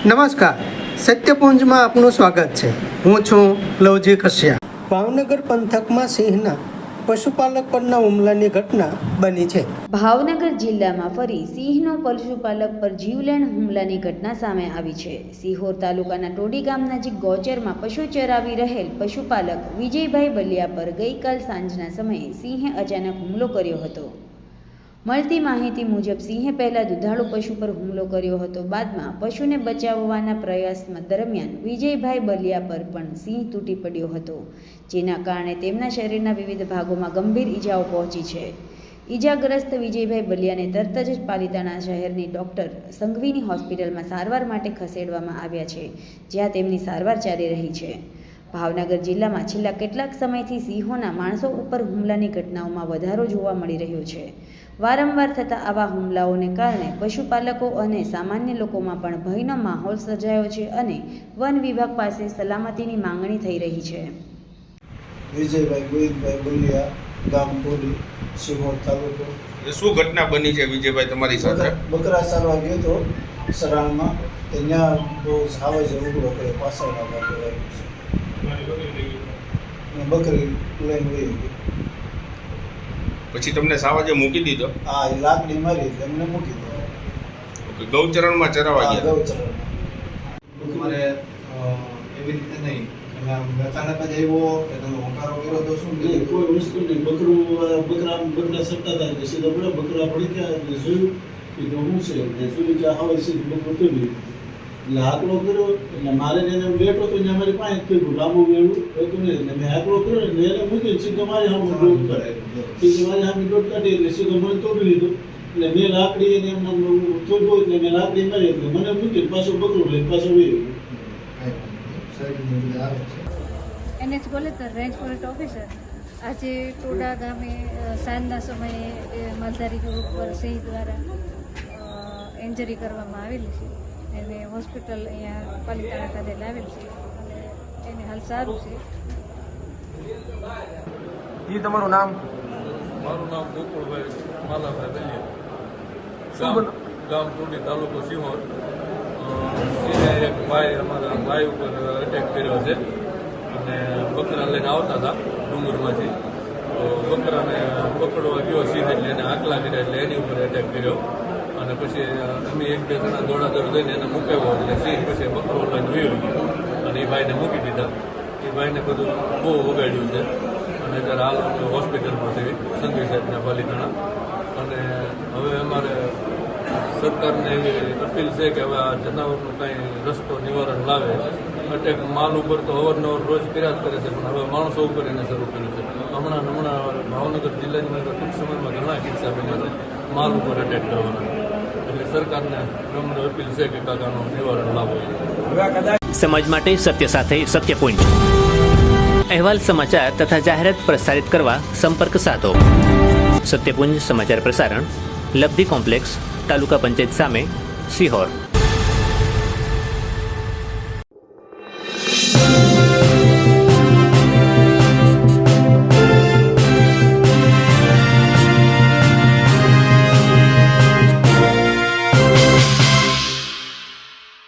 નમસ્કાર, સત્યપુંજમાં આપનું સ્વાગત છે. હું છું લવજી કશ્યા. ભાવનગર પંથકમાં સિંહના પશુપાલક પરના હુમલાની ઘટના બની છે. ભાવનગર જિલ્લામાં ફરી સિંહનો પશુપાલક પર જીવલેણ હુમલાની ઘટના સામે આવી છે. સિહોર તાલુકાના ટોડી ગામ નજીક ગૌચરમાં પશુ ચરાવી રહેલ પશુપાલક વિજયભાઈ બલિયા પર ગઈકાલ સાંજના સમયે સિંહે અચાનક હુમલો કર્યો હતો. મળતી માહિતી મુજબ સિંહે પહેલા દુધાળુ પશુ પર હુમલો કર્યો હતો. બાદમાં પશુને બચાવવાના પ્રયાસ દરમિયાન વિજયભાઈ બલિયા પર પણ સિંહ તૂટી પડ્યો હતો, જેના કારણે તેમના શરીરના વિવિધ ભાગોમાં ગંભીર ઈજાઓ પહોંચી છે. ઈજાગ્રસ્ત વિજયભાઈ બલિયાને તરત જ પાલિતાણા શહેરની ડોક્ટર સંઘવીની હોસ્પિટલમાં સારવાર માટે ખસેડવામાં આવ્યા છે, જ્યાં તેમની સારવાર ચાલી રહી છે. ભાવનગર જિલ્લામાં છેલ્લા કેટલાક સમયથી સિંહોના માણસો ઉપર હુમલાની ઘટનાઓમાં વધારો જોવા મળી રહ્યો છે. વારંવાર થતા આવા હુમલાઓને કારણે પશુપાલકો અને સામાન્ય લોકોમાં પણ ભયનો માહોલ સર્જાયો છે અને વન વિભાગ પાસે સલામતીની માંગણી થઈ રહી છે. વિજયભાઈ ગોવિંદભાઈ બલિયા, ગામ ટોડી, સિહોર તાલુકો. એ શું ઘટના બની છે વિજયભાઈ તમારી સાથે? બકરા ચારવા ગયો હતો સરાણમાં, ત્યાં બહુ સાવજ ઉઘડો કર્યો પાછળના ભાગે બકરી લઈને વહી ગઈ. પછી તમને સાવજે મૂકી દીધો? હા, એ લાકડી મારી એટલે એમને મૂકી દીધો. ઓકે, ગૌચરણમાં ચરાવવા ગયા? ગૌચરણમાં. તમારે એવી રીતે નહીં, તમે અચાનક જ આવ્યો કે તમે હોંકારો કર્યો તો શું નહીં, કોઈ વસ્તુ નહીં. બકરા સરતા હતા એટલે સીધા પડ્યા, બકરા પડી ગયા એટલે જોયું કે શું છે એટલે જોયું કે હવે સીધું બકરું તોડ્યું એટલે આંકડો કર્યો. એટલે મારે એને બેઠો તો એને મારી પાસે થયું લાંબુ વેળું હતું નહીં એટલે મેં આંકડો કર્યો એટલે એને મૂકી સીધો મારી સામે દોટ કાઢે. સીધો મારી સામે દોટ કાઢી એટલે સીધો મને તોડી લીધો. એટલે મેં લાકડી એને એમને તોડ્યો એટલે મેં લાકડી મારી એટલે મને મૂકી પાછું બકરું લઈ પાછું વહી NH ગોલેતર રેન્જ ફોરેસ્ટ ઓફિસર. આજે ટોડા ગામે સાંજના સમયે માલધારી રોડ પર સિંહ દ્વારા ઇન્જરી કરવામાં આવેલી છે. એને હોસ્પિટલ અહીંયા પાલિતાણા ખાતે લાવેલ છે અને એને હાલ સારું છે. એ તમારું નામ? મારું નામ ગોકુળભાઈ માલાભાઈ બલિયા, ગામ ટોડી, તાલુકો સિહોર. એને એક ભાઈ, અમારા ભાઈ ઉપર એટેક કર્યો છે અને બકરા લઈને આવતા હતા ડુંગરમાંથી. તો બકરાને પકડવા ગયો સિંહ એટલે એને આકલા કર્યા એટલે એની ઉપર એટેક કર્યો અને પછી અમે એક બે જણા દોડાદોડ થઈને એને મૂકાવ્યો એટલે સિંહ પછી બકરો લઈને વયો ગયો અને એ ભાઈને મૂકી દીધા. એ ભાઈને બધું બહુ વગાડ્યું છે અને ત્યારે હાલ હોસ્પિટલમાં છે સંઘવી સાહેબના પાલિતાણા. અને હવે અમારે સરકારને એવી અપીલ છે કે હવે આ જનાવરનું કાંઈ રસ્તો નિવારણ લાવે. અટેક માલ ઉપર તો અવારનવાર રોજ કર્યા જ કરે છે, પણ હવે માણસો ઉપર એને શરૂ કર્યું છે. હમણાં ભાવનગર જિલ્લાની અંદર ટૂંક સમયમાં ઘણા કિસ્સા બન્યા છે માલ ઉપર અટેક કરવાના. એટલે સરકારને નમ્ર અપીલ છે કે કાકાનું નિવારણ લાવવું. સમાજ માટે સત્ય સાથે સત્યપુંજ અહેવાલ, સમાચાર તથા જાહેરાત પ્રસારિત કરવા સંપર્ક સાધો. સત્યપુંજ સમાચાર પ્રસારણ, લબ્ધિ કોમ્પ્લેક્સ, તાલુકા પંચાયત સામે, સિહોર.